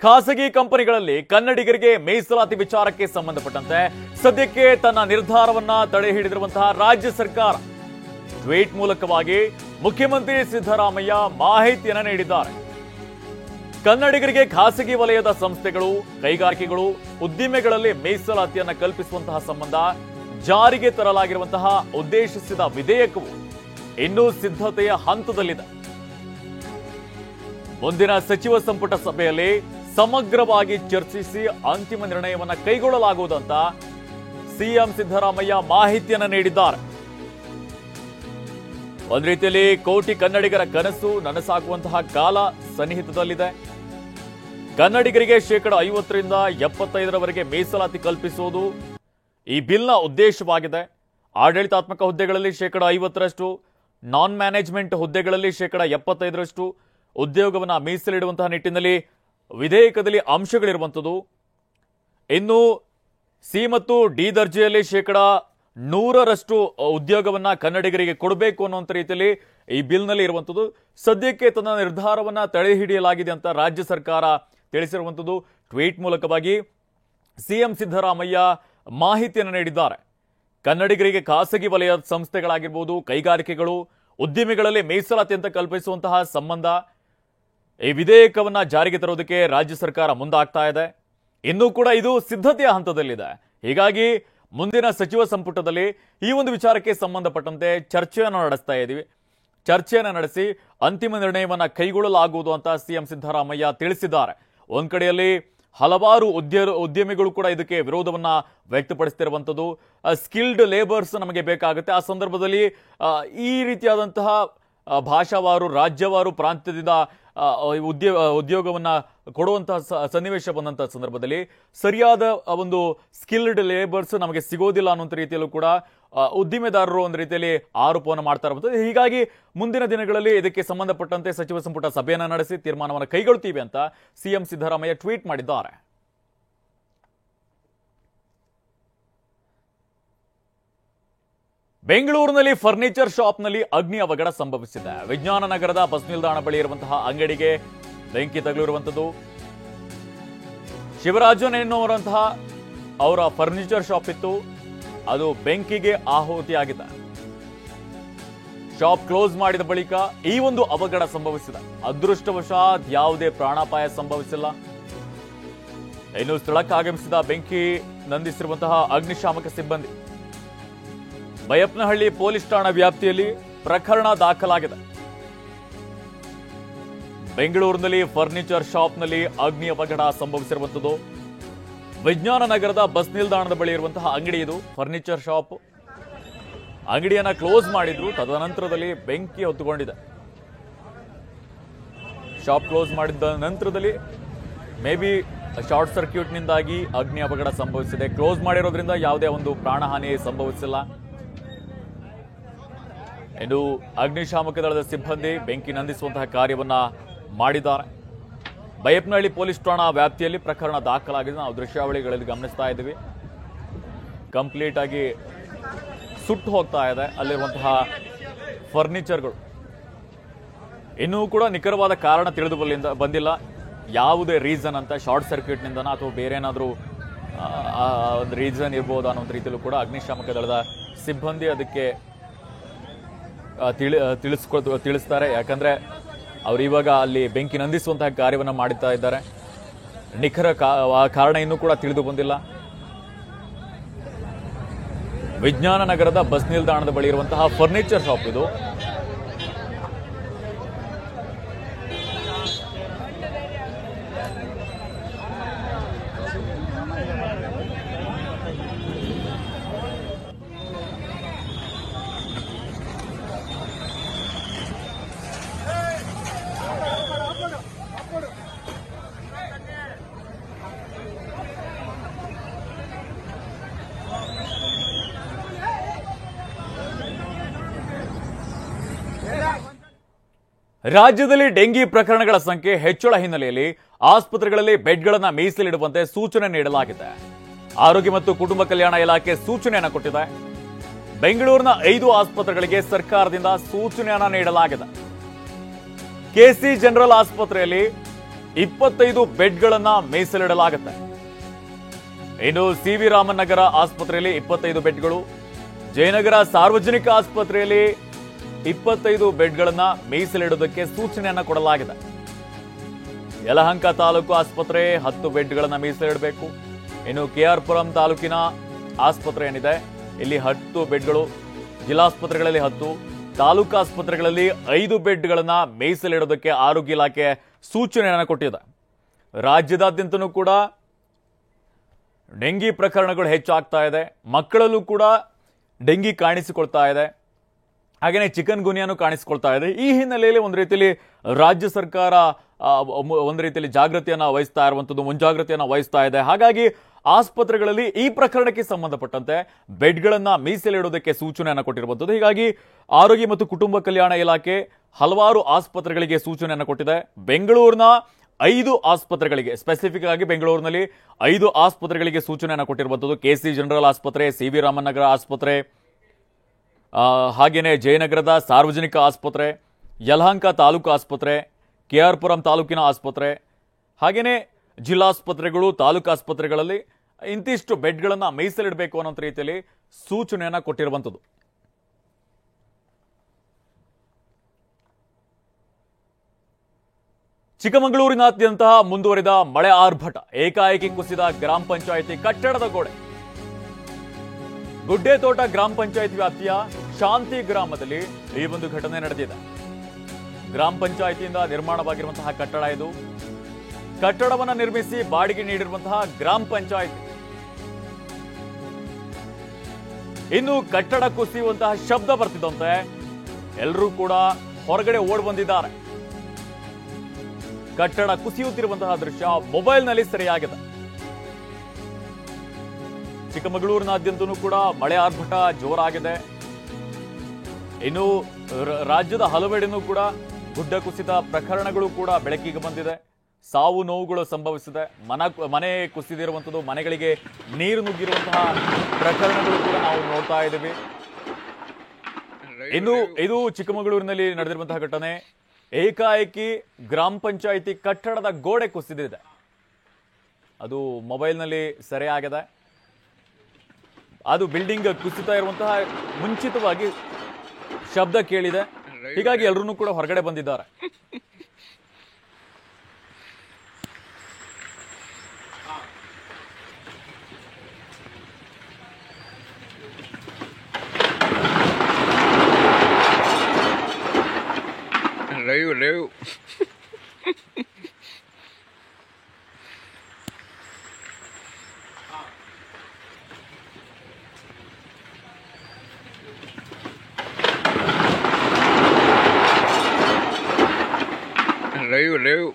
ಖಾಸಗಿ ಕಂಪನಿಗಳಲ್ಲಿ ಕನ್ನಡಿಗರಿಗೆ ಮೀಸಲಾತಿ ವಿಚಾರಕ್ಕೆ ಸಂಬಂಧಪಟ್ಟಂತೆ ಸದ್ಯಕ್ಕೆ ತನ್ನ ನಿರ್ಧಾರವನ್ನ ತಡೆ ಹಿಡಿದಿರುವಂತಹ ರಾಜ್ಯ ಸರ್ಕಾರ ಟ್ವೀಟ್ ಮೂಲಕವಾಗಿ ಮುಖ್ಯಮಂತ್ರಿ ಸಿದ್ದರಾಮಯ್ಯ ಮಾಹಿತಿಯನ್ನು ನೀಡಿದ್ದಾರೆ. ಕನ್ನಡಿಗರಿಗೆ ಖಾಸಗಿ ವಲಯದ ಸಂಸ್ಥೆಗಳು, ಕೈಗಾರಿಕೆಗಳು, ಉದ್ದಿಮೆಗಳಲ್ಲಿ ಮೀಸಲಾತಿಯನ್ನು ಕಲ್ಪಿಸುವಂತಹ ಸಂಬಂಧ ಜಾರಿಗೆ ತರಲಾಗಿರುವಂತಹ ಉದ್ದೇಶಿಸಿದ ವಿಧೇಯಕವು ಇನ್ನೂ ಸಿದ್ಧತೆಯ ಹಂತದಲ್ಲಿದೆ. ಮುಂದಿನ ಸಚಿವ ಸಂಪುಟ ಸಭೆಯಲ್ಲಿ ಸಮಗ್ರವಾಗಿ ಚರ್ಚಿಸಿ ಅಂತಿಮ ನಿರ್ಣಯವನ್ನು ಕೈಗೊಳ್ಳಲಾಗುವುದು ಅಂತ ಸಿಎಂ ಸಿದ್ದರಾಮಯ್ಯ ಮಾಹಿತಿಯನ್ನು ನೀಡಿದ್ದಾರೆ. ಒಂದು ರೀತಿಯಲ್ಲಿ ಕೋಟಿ ಕನ್ನಡಿಗರ ಕನಸು ನನಸಾಗುವಂತಹ ಕಾಲ ಸನ್ನಿಹಿತದಲ್ಲಿದೆ. ಕನ್ನಡಿಗರಿಗೆ 50% 75% ಮೀಸಲಾತಿ ಕಲ್ಪಿಸುವುದು ಈ ಬಿಲ್ನ ಉದ್ದೇಶವಾಗಿದೆ. ಆಡಳಿತಾತ್ಮಕ ಹುದ್ದೆಗಳಲ್ಲಿ 50% ನಾನ್ ಮ್ಯಾನೇಜ್ಮೆಂಟ್ ಹುದ್ದೆಗಳಲ್ಲಿ 75% ಉದ್ಯೋಗವನ್ನು ಮೀಸಲಿಡುವಂತಹ ನಿಟ್ಟಿನಲ್ಲಿ ವಿಧೇಯಕದಲ್ಲಿ ಅಂಶಗಳಿರುವಂಥದ್ದು. ಇನ್ನು ಸಿ ಮತ್ತು ಡಿ ದರ್ಜೆಯಲ್ಲಿ 100% ಉದ್ಯೋಗವನ್ನ ಕನ್ನಡಿಗರಿಗೆ ಕೊಡಬೇಕು ಅನ್ನುವಂಥ ರೀತಿಯಲ್ಲಿ ಈ ಬಿಲ್ನಲ್ಲಿ ಇರುವಂಥದ್ದು. ಸದ್ಯಕ್ಕೆ ತನ್ನ ನಿರ್ಧಾರವನ್ನ ತಡೆ ಹಿಡಿಯಲಾಗಿದೆ ಅಂತ ರಾಜ್ಯ ಸರ್ಕಾರ ತಿಳಿಸಿರುವಂಥದ್ದು. ಟ್ವೀಟ್ ಮೂಲಕವಾಗಿ ಸಿಎಂ ಸಿದ್ದರಾಮಯ್ಯ ಮಾಹಿತಿಯನ್ನು ನೀಡಿದ್ದಾರೆ. ಕನ್ನಡಿಗರಿಗೆ ಖಾಸಗಿ ವಲಯದ ಸಂಸ್ಥೆಗಳಾಗಿರ್ಬೋದು, ಕೈಗಾರಿಕೆಗಳು, ಉದ್ದಿಮೆಗಳಲ್ಲಿ ಮೀಸಲಾತಿ ಅಂತ ಕಲ್ಪಿಸುವಂತಹ ಸಂಬಂಧ ಈ ವಿಧೇಯಕವನ್ನ ಜಾರಿಗೆ ತರೋದಕ್ಕೆ ರಾಜ್ಯ ಸರ್ಕಾರ ಮುಂದಾಗ್ತಾ ಇದೆ. ಇನ್ನೂ ಕೂಡ ಇದು ಸಿದ್ಧತೆಯ ಹಂತದಲ್ಲಿದೆ. ಹೀಗಾಗಿ ಮುಂದಿನ ಸಚಿವ ಸಂಪುಟದಲ್ಲಿ ಈ ಒಂದು ವಿಚಾರಕ್ಕೆ ಸಂಬಂಧಪಟ್ಟಂತೆ ಚರ್ಚೆಯನ್ನು ನಡೆಸ್ತಾ ಇದ್ದೀವಿ. ಚರ್ಚೆಯನ್ನು ನಡೆಸಿ ಅಂತಿಮ ನಿರ್ಣಯವನ್ನ ಕೈಗೊಳ್ಳಲಾಗುವುದು ಅಂತ ಸಿಎಂ ಸಿದ್ದರಾಮಯ್ಯ ತಿಳಿಸಿದ್ದಾರೆ. ಒಂದ್ ಕಡೆಯಲ್ಲಿ ಹಲವಾರು ಉದ್ಯಮಿಗಳು ಕೂಡ ಇದಕ್ಕೆ ವಿರೋಧವನ್ನ ವ್ಯಕ್ತಪಡಿಸ್ತಿರುವಂಥದ್ದು. ಸ್ಕಿಲ್ಡ್ ಲೇಬರ್ಸ್ ನಮಗೆ ಬೇಕಾಗುತ್ತೆ. ಆ ಸಂದರ್ಭದಲ್ಲಿ ಈ ರೀತಿಯಾದಂತಹ ಭಾಷಾವಾರು, ರಾಜ್ಯವಾರು, ಪ್ರಾಂತ್ಯದಿಂದ ಉದ್ಯೋಗವನ್ನ ಕೊಡುವಂತಹ ಸನ್ನಿವೇಶ ಬಂದಂತಹ ಸಂದರ್ಭದಲ್ಲಿ ಸರಿಯಾದ ಒಂದು ಸ್ಕಿಲ್ಡ್ ಲೇಬರ್ಸ್ ನಮಗೆ ಸಿಗೋದಿಲ್ಲ ಅನ್ನುವಂಥ ರೀತಿಯಲ್ಲೂ ಕೂಡ ಉದ್ದಿಮೆದಾರರು ಒಂದು ರೀತಿಯಲ್ಲಿ ಆರೋಪವನ್ನು ಮಾಡ್ತಾ ಇರುವಂಥದ್ದು. ಹೀಗಾಗಿ ಮುಂದಿನ ದಿನಗಳಲ್ಲಿ ಇದಕ್ಕೆ ಸಂಬಂಧಪಟ್ಟಂತೆ ಸಚಿವ ಸಂಪುಟ ಸಭೆಯನ್ನು ನಡೆಸಿ ತೀರ್ಮಾನವನ್ನು ಕೈಗೊಳ್ತೀವಿ ಅಂತ ಸಿಎಂ ಸಿದ್ದರಾಮಯ್ಯ ಟ್ವೀಟ್ ಮಾಡಿದ್ದಾರೆ. ಬೆಂಗಳೂರಿನಲ್ಲಿ ಫರ್ನಿಚರ್ ಶಾಪ್ನಲ್ಲಿ ಅಗ್ನಿ ಅವಘಡ ಸಂಭವಿಸಿದೆ. ವಿಜ್ಞಾನ ನಗರದ ಬಸ್ ನಿಲ್ದಾಣ ಬಳಿ ಇರುವಂತಹ ಅಂಗಡಿಗೆ ಬೆಂಕಿ ತಗುಲಿರುವಂಥದ್ದು. ಶಿವರಾಜನ್ ಎನ್ನುವಂತಹ ಅವರ ಫರ್ನಿಚರ್ ಶಾಪ್ ಇತ್ತು, ಅದು ಬೆಂಕಿಗೆ ಆಹುತಿಯಾಗಿದೆ. ಶಾಪ್ ಕ್ಲೋಸ್ ಮಾಡಿದ ಬಳಿಕ ಈ ಒಂದು ಅವಘಡ ಸಂಭವಿಸಿದೆ. ಅದೃಷ್ಟವಶಾತ್ ಯಾವುದೇ ಪ್ರಾಣಾಪಾಯ ಸಂಭವಿಸಿಲ್ಲ. ಇನ್ನು ಸ್ಥಳಕ್ಕೆ ಆಗಮಿಸಿದ ಬೆಂಕಿ ನಂದಿಸಿರುವಂತಹ ಅಗ್ನಿಶಾಮಕ ಸಿಬ್ಬಂದಿ ಬೈಯಪ್ಪನಹಳ್ಳಿ ಪೊಲೀಸ್ ಠಾಣಾ ವ್ಯಾಪ್ತಿಯಲ್ಲಿ ಪ್ರಕರಣ ದಾಖಲಾಗಿದೆ. ಬೆಂಗಳೂರಿನಲ್ಲಿ ಫರ್ನಿಚರ್ ಶಾಪ್ನಲ್ಲಿ ಅಗ್ನಿ ಅವಘಡ ಸಂಭವಿಸಿರುವಂಥದ್ದು. ವಿಜ್ಞಾನ ನಗರದ ಬಸ್ ನಿಲ್ದಾಣದ ಬಳಿ ಇರುವಂತಹ ಅಂಗಡಿ ಇದು, ಫರ್ನಿಚರ್ ಶಾಪ್. ಅಂಗಡಿಯನ್ನ ಕ್ಲೋಸ್ ಮಾಡಿದ್ರು, ತದನಂತರದಲ್ಲಿ ಬೆಂಕಿ ಹೊತ್ತುಕೊಂಡಿದೆ. ಶಾಪ್ ಕ್ಲೋಸ್ ಮಾಡಿದ ನಂತರದಲ್ಲಿ ಮೇ ಬಿ ಶಾರ್ಟ್ ಸರ್ಕ್ಯೂಟ್ನಿಂದಾಗಿ ಅಗ್ನಿ ಅವಘಡ ಸಂಭವಿಸಿದೆ. ಕ್ಲೋಸ್ ಮಾಡಿರೋದ್ರಿಂದ ಯಾವುದೇ ಒಂದು ಪ್ರಾಣಹಾನಿ ಸಂಭವಿಸಿಲ್ಲ. ಇನ್ನು ಅಗ್ನಿಶಾಮಕ ದಳದ ಸಿಬ್ಬಂದಿ ಬೆಂಕಿ ನಂದಿಸುವಂತಹ ಕಾರ್ಯವನ್ನ ಮಾಡಿದ್ದಾರೆ. ಬೈಯಪ್ಪನಹಳ್ಳಿ ಪೊಲೀಸ್ ಠಾಣಾ ವ್ಯಾಪ್ತಿಯಲ್ಲಿ ಪ್ರಕರಣ ದಾಖಲಾಗಿದೆ. ನಾವು ದೃಶ್ಯಾವಳಿಗಳಲ್ಲಿ ಗಮನಿಸ್ತಾ ಇದ್ದೀವಿ. ಕಂಪ್ಲೀಟ್ ಆಗಿ ಸುಟ್ಟು ಹೋಗ್ತಾ ಇದೆ ಅಲ್ಲಿರುವಂತಹ ಫರ್ನಿಚರ್ಗಳು. ಇನ್ನೂ ಕೂಡ ನಿಖರವಾದ ಕಾರಣ ತಿಳಿದು ಬಂದಿಲ್ಲ. ಯಾವುದೇ ರೀಸನ್ ಅಂತ, ಶಾರ್ಟ್ ಸರ್ಕ್ಯೂಟ್ನಿಂದನ ಅಥವಾ ಬೇರೆ ಏನಾದರೂ ಒಂದು ರೀಸನ್ ಇರ್ಬೋದು ಅನ್ನೋ ರೀತಿಯಲ್ಲೂ ಕೂಡ ಅಗ್ನಿಶಾಮಕ ದಳದ ಸಿಬ್ಬಂದಿ ಅದಕ್ಕೆ ತಿಳಿಸ್ತಾರೆ. ಯಾಕಂದ್ರೆ ಅವರು ಇವಾಗ ಅಲ್ಲಿ ಬೆಂಕಿ ನಂದಿಸುವಂತಹ ಕಾರ್ಯವನ್ನು ಮಾಡುತ್ತಾ ಇದ್ದಾರೆ. ನಿಖರ ಕಾರಣ ಇನ್ನೂ ಕೂಡ ತಿಳಿದು ಬಂದಿಲ್ಲ. ವಿಜ್ಞಾನ ನಗರದ ಬಸ್ ನಿಲ್ದಾಣದ ಬಳಿ ಇರುವಂತಹ ಫರ್ನಿಚರ್ ಶಾಪ್ ಇದು. ರಾಜ್ಯದಲ್ಲಿ ಡೆಂಗಿ ಪ್ರಕರಣಗಳ ಸಂಖ್ಯೆ ಹೆಚ್ಚಳ ಹಿನ್ನೆಲೆಯಲ್ಲಿ ಆಸ್ಪತ್ರೆಗಳಲ್ಲಿ ಬೆಡ್ಗಳನ್ನು ಮೀಸಲಿಡುವಂತೆ ಸೂಚನೆ ನೀಡಲಾಗಿದೆ. ಆರೋಗ್ಯ ಮತ್ತು ಕುಟುಂಬ ಕಲ್ಯಾಣ ಇಲಾಖೆ ಸೂಚನೆಯನ್ನು ಕೊಟ್ಟಿದೆ. ಬೆಂಗಳೂರಿನ 5 ಆಸ್ಪತ್ರೆಗಳಿಗೆ ಸರ್ಕಾರದಿಂದ ಸೂಚನೆಯನ್ನು ನೀಡಲಾಗಿದೆ. ಕೆಸಿ ಜನರಲ್ ಆಸ್ಪತ್ರೆಯಲ್ಲಿ 25 ಬೆಡ್ಗಳನ್ನ ಮೀಸಲಿಡಲಾಗುತ್ತೆ. ಇನ್ನು ಸಿ.ವಿ. ರಾಮನ್ ನಗರ ಆಸ್ಪತ್ರೆಯಲ್ಲಿ 25 ಬೆಡ್ಗಳು, ಜಯನಗರ ಸಾರ್ವಜನಿಕ ಆಸ್ಪತ್ರೆಯಲ್ಲಿ 25 ಬೆಡ್ಗಳನ್ನ ಮೀಸಲಿಡೋದಕ್ಕೆ ಸೂಚನೆಯನ್ನ ಕೊಡಲಾಗಿದೆ. ಯಲಹಂಕ ತಾಲೂಕು ಆಸ್ಪತ್ರೆ 10 ಬೆಡ್ಗಳನ್ನ ಮೀಸಲಿಡಬೇಕು. ಇನ್ನು ಕೆ.ಆರ್.ಪುರಂ ತಾಲೂಕಿನ ಆಸ್ಪತ್ರೆ ಏನಿದೆ ಇಲ್ಲಿ 10 ಬೆಡ್ಗಳು, ಜಿಲ್ಲಾಸ್ಪತ್ರೆಗಳಲ್ಲಿ 10, ತಾಲೂಕು ಆಸ್ಪತ್ರೆಗಳಲ್ಲಿ 5 ಬೆಡ್ಗಳನ್ನ ಮೀಸಲಿಡೋದಕ್ಕೆ ಆರೋಗ್ಯ ಇಲಾಖೆ ಸೂಚನೆಯನ್ನು ಕೊಟ್ಟಿದೆ. ರಾಜ್ಯದಾದ್ಯಂತನೂ ಕೂಡ ಡೆಂಗಿ ಪ್ರಕರಣಗಳು ಹೆಚ್ಚಾಗ್ತಾ ಇದೆ. ಮಕ್ಕಳಲ್ಲೂ ಕೂಡ ಡೆಂಗಿ ಕಾಣಿಸಿಕೊಳ್ತಾ ಇದೆ. ಹಾಗೆಯೇ ಚಿಕನ್ ಗುನ್ಯಾನು ಕಾಣಿಸಿಕೊಳ್ತಾ ಇದೆ. ಈ ಹಿನ್ನೆಲೆಯಲ್ಲಿ ಒಂದು ರೀತಿಯಲ್ಲಿ ರಾಜ್ಯ ಸರ್ಕಾರ ಒಂದು ರೀತಿಯಲ್ಲಿ ಜಾಗೃತಿಯನ್ನ ವಹಿಸ್ತಾ ಇರುವಂತದ್ದು, ಮುಂಜಾಗ್ರತೆಯನ್ನ ವಹಿಸ್ತಾ ಇದೆ. ಹಾಗಾಗಿ ಆಸ್ಪತ್ರೆಗಳಲ್ಲಿ ಈ ಪ್ರಕರಣಕ್ಕೆ ಸಂಬಂಧಪಟ್ಟಂತೆ ಬೆಡ್ಗಳನ್ನ ಮೀಸಲಿಡೋದಕ್ಕೆ ಸೂಚನೆಯನ್ನ ಕೊಟ್ಟಿರುವಂತದ್ದು. ಹೀಗಾಗಿ ಆರೋಗ್ಯ ಮತ್ತು ಕುಟುಂಬ ಕಲ್ಯಾಣ ಇಲಾಖೆ ಹಲವಾರು ಆಸ್ಪತ್ರೆಗಳಿಗೆ ಸೂಚನೆಯನ್ನ ಕೊಟ್ಟಿದೆ. ಬೆಂಗಳೂರಿನ 5 ಆಸ್ಪತ್ರೆಗಳಿಗೆ, ಸ್ಪೆಸಿಫಿಕ್ ಆಗಿ ಬೆಂಗಳೂರಿನಲ್ಲಿ 5 ಆಸ್ಪತ್ರೆಗಳಿಗೆ ಸೂಚನೆಯನ್ನ ಕೊಟ್ಟಿರುವಂತದ್ದು. ಕೆ.ಸಿ. ಜನರಲ್ ಆಸ್ಪತ್ರೆ, ಸಿ.ವಿ. ರಾಮನ್ ನಗರ ಆಸ್ಪತ್ರೆ, ಹಾಗೇನೆ ಜಯನಗರದ ಸಾರ್ವಜನಿಕ ಆಸ್ಪತ್ರೆ, ಯಲಹಂಕ ತಾಲೂಕು ಆಸ್ಪತ್ರೆ, ಕೆ.ಆರ್.ಪುರಂ ತಾಲೂಕಿನ ಆಸ್ಪತ್ರೆ, ಹಾಗೇನೆ ಜಿಲ್ಲಾಸ್ಪತ್ರೆಗಳು, ತಾಲೂಕು ಆಸ್ಪತ್ರೆಗಳಲ್ಲಿ ಇಂತಿಷ್ಟು ಬೆಡ್ಗಳನ್ನ ಮೀಸಲಿಡಬೇಕು ಅನ್ನೋ ರೀತಿಯಲ್ಲಿ ಸೂಚನೆಯನ್ನ ಕೊಟ್ಟಿರುವಂತದ್ದು. ಚಿಕ್ಕಮಗಳೂರಿನಾದ್ಯಂತ ಮುಂದುವರಿದ ಮಳೆ ಆರ್ಭಟ, ಏಕಾಏಕಿ ಕುಸಿದ ಗ್ರಾಮ ಪಂಚಾಯಿತಿ ಕಟ್ಟಡದ ಗೋಡೆ. ಗುಡ್ಡೆತೋಟ ಗ್ರಾಮ ಪಂಚಾಯಿತಿ ವ್ಯಾಪ್ತಿಯ ಶಾಂತಿ ಗ್ರಾಮದಲ್ಲಿ ಈ ಒಂದು ಘಟನೆ ನಡೆದಿದೆ. ಗ್ರಾಮ ಪಂಚಾಯಿತಿಯಿಂದ ನಿರ್ಮಾಣವಾಗಿರುವಂತಹ ಕಟ್ಟಡ ಇದು. ಕಟ್ಟಡವನ್ನು ನಿರ್ಮಿಸಿ ಬಾಡಿಗೆ ನೀಡಿರುವಂತಹ ಗ್ರಾಮ ಪಂಚಾಯಿತಿ ಇನ್ನು ಕಟ್ಟಡ ಕುಸಿಯುವಂತಹ ಶಬ್ದ ಬರ್ತಿದ್ದಂತೆ ಎಲ್ಲರೂ ಕೂಡ ಹೊರಗಡೆ ಓಡ್ ಬಂದಿದ್ದಾರೆ. ಕಟ್ಟಡ ಕುಸಿಯುತ್ತಿರುವಂತಹ ದೃಶ್ಯ ಮೊಬೈಲ್ನಲ್ಲಿ ಸೆರೆಯಾಗಿದೆ. ಚಿಕ್ಕಮಗಳೂರಿನಾದ್ಯಂತನೂ ಕೂಡ ಮಳೆ ಆರ್ಭಟ ಜೋರಾಗಿದೆ. ಇನ್ನು ರಾಜ್ಯದ ಹಲವೆಡೆನೂ ಕೂಡ ಗುಡ್ಡ ಕುಸಿತ ಪ್ರಕರಣಗಳು ಕೂಡ ಬೆಳಕಿಗೆ ಬಂದಿದೆ. ಸಾವು ನೋವುಗಳು ಸಂಭವಿಸಿದೆ. ಮನೆ ಕುಸಿದಿರುವಂಥದ್ದು, ಮನೆಗಳಿಗೆ ನೀರು ನುಗ್ಗಿರುವಂತಹ ಪ್ರಕರಣಗಳು ಕೂಡ ನಾವು ನೋಡ್ತಾ ಇದ್ದೀವಿ. ಇನ್ನು ಇದು ಚಿಕ್ಕಮಗಳೂರಿನಲ್ಲಿ ನಡೆದಿರುವಂತಹ ಘಟನೆ. ಏಕಾಏಕಿ ಗ್ರಾಮ ಪಂಚಾಯಿತಿ ಕಟ್ಟಡದ ಗೋಡೆ ಕುಸಿದಿದೆ. ಅದು ಮೊಬೈಲ್ನಲ್ಲಿ ಸೆರೆಯಾಗಿದೆ. ಅದು ಬಿಲ್ಡಿಂಗ್ ಕುಸಿತಾ ಇರುವಂತಹ ಮುಂಚಿತವಾಗಿ ಶಬ್ದ ಕೇಳಿದೆ. ಹೀಗಾಗಿ ಎಲ್ಲರೂ ಕೂಡ ಹೊರಗಡೆ ಬಂದಿದ್ದಾರೆ. Leo. Leo.